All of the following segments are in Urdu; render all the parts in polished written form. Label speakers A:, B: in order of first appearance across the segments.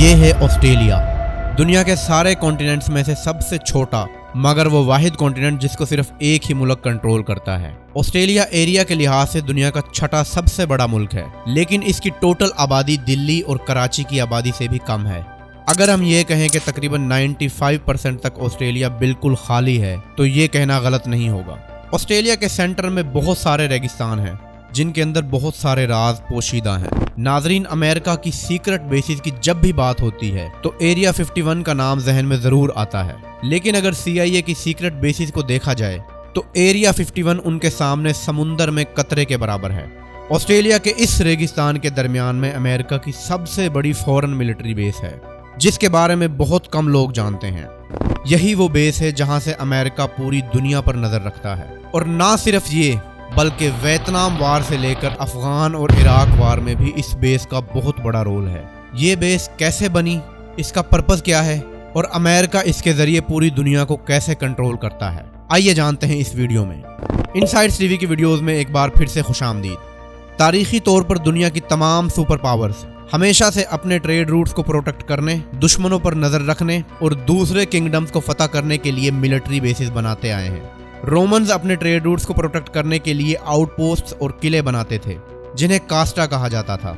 A: یہ ہے آسٹریلیا، دنیا کے سارے کانٹیننٹس میں سے سب سے چھوٹا مگر وہ واحد کانٹیننٹ جس کو صرف ایک ہی ملک کنٹرول کرتا ہے۔ آسٹریلیا ایریا کے لحاظ سے دنیا کا چھٹا سب سے بڑا ملک ہے، لیکن اس کی ٹوٹل آبادی دلی اور کراچی کی آبادی سے بھی کم ہے۔ اگر ہم یہ کہیں کہ تقریباً 95% تک آسٹریلیا بالکل خالی ہے تو یہ کہنا غلط نہیں ہوگا۔ آسٹریلیا کے سینٹر میں بہت سارے ریگستان ہیں جن کے اندر بہت سارے راز پوشیدہ ہیں۔ ناظرین، امریکہ کی سیکرٹ بیسز کی جب بھی بات ہوتی ہے تو ایریا 51 کا نام ذہن میں ضرور آتا ہے، لیکن اگر CIA کی سیکرٹ بیسز کو دیکھا جائے تو ایریا 51 ان کے سامنے سمندر میں قطرے کے برابر ہے۔ آسٹریلیا کے اس ریگستان کے درمیان میں امریکہ کی سب سے بڑی فورن ملٹری بیس ہے جس کے بارے میں بہت کم لوگ جانتے ہیں۔ یہی وہ بیس ہے جہاں سے امریکہ پوری دنیا پر نظر رکھتا ہے، اور نہ صرف یہ بلکہ ویتنام وار سے لے کر افغان اور عراق وار میں بھی اس بیس کا بہت بڑا رول ہے۔ یہ بیس کیسے بنی، اس کا پرپس کیا ہے، اور امریکہ اس کے ذریعے پوری دنیا کو کیسے کنٹرول کرتا ہے، آئیے جانتے ہیں اس ویڈیو میں۔ انسائڈس ٹی وی کی ویڈیوز میں ایک بار پھر سے خوش آمدید۔ تاریخی طور پر دنیا کی تمام سپر پاورز ہمیشہ سے اپنے ٹریڈ روٹس کو پروٹیکٹ کرنے، دشمنوں پر نظر رکھنے اور دوسرے کنگڈمز کو فتح کرنے کے لیے ملٹری بیسز بناتے آئے ہیں۔ رومنز اپنے ٹریڈ روٹس کو پروٹیکٹ کرنے کے لیے آؤٹ پوسٹس اور قلعے بناتے تھے جنہیں کاسٹا کہا جاتا تھا۔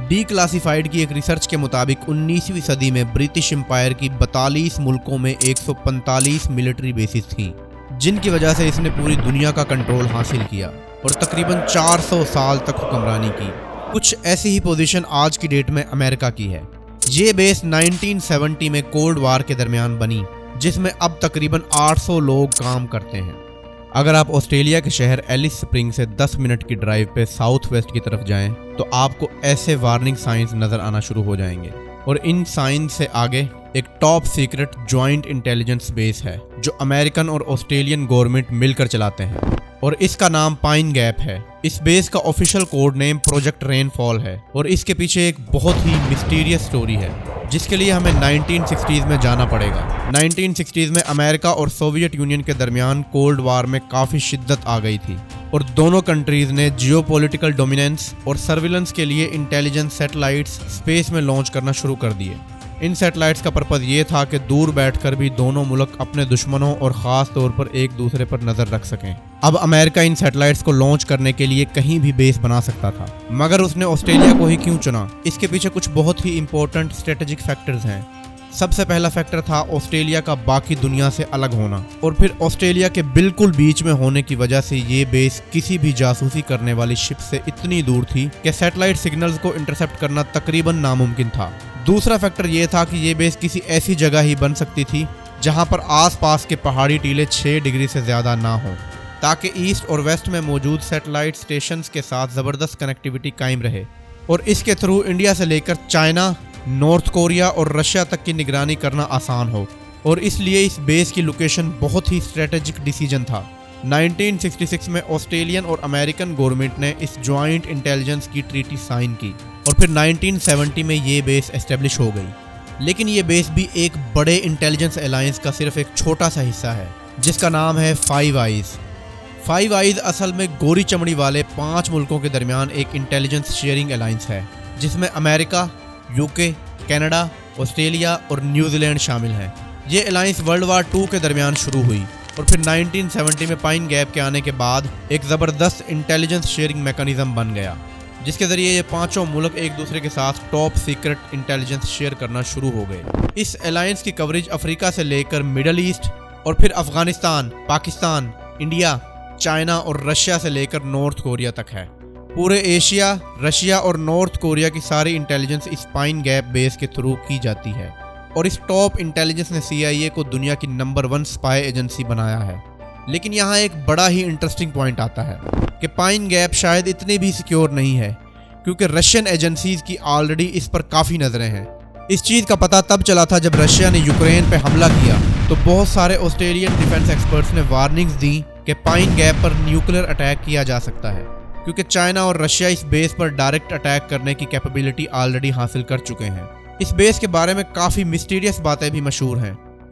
A: ڈی کلاسیفائیڈ کی ایک ریسرچ کے مطابق 19ویں صدی میں برٹش امپائر کی 42 ملکوں میں 145 ملٹری بیسز تھیں، جن کی وجہ سے اس نے پوری دنیا کا کنٹرول حاصل کیا اور تقریباً 400 سال تک حکمرانی کی۔ کچھ ایسی ہی پوزیشن آج کی ڈیٹ میں امریکہ کی ہے۔ یہ بیس 1970 میں کولڈ وار کے درمیان بنی، جس میں اب تقریباً 800 لوگ کام کرتے ہیں۔ اگر آپ آسٹریلیا کے شہر ایلس سپرنگ سے 10 منٹ کی ڈرائیو پہ ساؤتھ ویسٹ کی طرف جائیں تو آپ کو ایسے وارننگ سائنز نظر آنا شروع ہو جائیں گے، اور ان سائنز سے آگے ایک ٹاپ سیکرٹ جوائنٹ انٹیلیجنس بیس ہے جو امریکن اور آسٹریلین گورنمنٹ مل کر چلاتے ہیں، اور اس کا نام پائن گیپ ہے۔ اس بیس کا آفیشیل کوڈ نیم پروجیکٹ رین فال ہے، اور اس کے پیچھے ایک بہت ہی مسٹیریس سٹوری ہے جس کے لیے ہمیں 1960s میں جانا پڑے گا۔ 1960s میں امریکہ اور سوویت یونین کے درمیان کولڈ وار میں کافی شدت آ گئی تھی، اور دونوں کنٹریز نے جیو پولیٹیکل ڈومیننس اور سرویلنس کے لیے انٹیلیجنس سیٹلائٹس اسپیس میں لانچ کرنا شروع کر دیے۔ ان سیٹلائٹس کا پرپس یہ تھا کہ دور بیٹھ کر بھی دونوں ملک اپنے دشمنوں اور خاص طور پر ایک دوسرے پر نظر رکھ سکیں۔ اب امریکہ ان سیٹلائٹس کو لانچ کرنے کے لیے کہیں بھی بیس بنا سکتا تھا، مگر اس نے آسٹریلیا کو ہی کیوں چنا؟ اس کے پیچھے کچھ بہت ہی امپورٹنٹ اسٹریٹجک فیکٹرز ہیں۔ سب سے پہلا فیکٹر تھا آسٹریلیا کا باقی دنیا سے الگ ہونا، اور پھر آسٹریلیا کے بالکل بیچ میں ہونے کی وجہ سے یہ بیس کسی بھی جاسوسی کرنے والی شپ سے اتنی دور تھی کہ سیٹلائٹ سگنلز کو انٹرسپٹ کرنا تقریباً ناممکن تھا۔ دوسرا فیکٹر یہ تھا کہ یہ بیس کسی ایسی جگہ ہی بن سکتی تھی جہاں پر آس پاس کے پہاڑی ٹیلے 6 ڈگری سے زیادہ نہ ہوں، تاکہ ایسٹ اور ویسٹ میں موجود سیٹلائٹ سٹیشنز کے ساتھ زبردست کنیکٹیوٹی قائم رہے، اور اس کے تھرو انڈیا سے لے کر چائنا، نارتھ کوریا اور رشیا تک کی نگرانی کرنا آسان ہو، اور اس لیے اس بیس کی لوکیشن بہت ہی اسٹریٹجک ڈیسیجن تھا۔ 1966 میں آسٹریلین اور امریکن گورنمنٹ نے اس جوائنٹ انٹیلیجنس کی ٹریٹی سائن کی، اور پھر 1970 میں یہ بیس اسٹیبلش ہو گئی۔ لیکن یہ بیس بھی ایک بڑے انٹیلیجنس الائنس کا صرف ایک چھوٹا سا حصہ ہے جس کا نام ہے فائیو آئیز۔ فائیو آئیز اصل میں گوری چمڑی والے 5 ملکوں کے درمیان ایک انٹیلیجنس شیئرنگ الائنس ہے جس میں امریکہ، UK، کینیڈا، آسٹریلیا اور نیوزی لینڈ شامل ہیں۔ یہ الائنس ورلڈ وار 2 کے درمیان شروع ہوئی، اور پھر 1970 میں پائن گیپ کے آنے کے بعد ایک زبردست انٹیلیجنس شیئرنگ میکانزم بن گیا جس کے ذریعے یہ 5 ملک ایک دوسرے کے ساتھ ٹاپ سیکرٹ انٹیلیجنس شیئر کرنا شروع ہو گئے۔ اس الائنس کی کوریج افریقہ سے لے کر مڈل ایسٹ، اور پھر افغانستان، پاکستان، انڈیا، چائنا اور رشیا سے لے کر نارتھ کوریا تک ہے۔ پورے ایشیا، رشیا اور نارتھ کوریا کی ساری انٹیلیجنس اس پائن گیپ بیس کے تھرو کی جاتی ہے، اور اس ٹاپ انٹیلیجنس نے CIA کو دنیا کی نمبر 1 اسپائی ایجنسی بنایا ہے۔ لیکن یہاں ایک بڑا ہی انٹرسٹنگ پوائنٹ آتا ہے کہ پائن گیپ شاید اتنی بھی سیکیور نہیں ہے، کیونکہ رشین ایجنسیز کی آلریڈی اس پر کافی نظریں ہیں۔ اس چیز کا پتہ تب چلا تھا جب رشیا نے یوکرین پہ حملہ کیا، تو بہت سارے آسٹریلین ڈیفنس ایکسپرٹس نے وارننگز دیں کہ پائن گیپ پر نیوکلیر اٹیک کیا جا سکتا ہے، کیونکہ چائنا اور رشیا اس بیس پر ڈائریکٹ اٹیک کرنے کی کیپیبلٹی آلریڈی حاصل کر چکے ہیں۔ اس بیس کے بارے میں کافی مسٹیریس باتیں بھی مشہور ہیں۔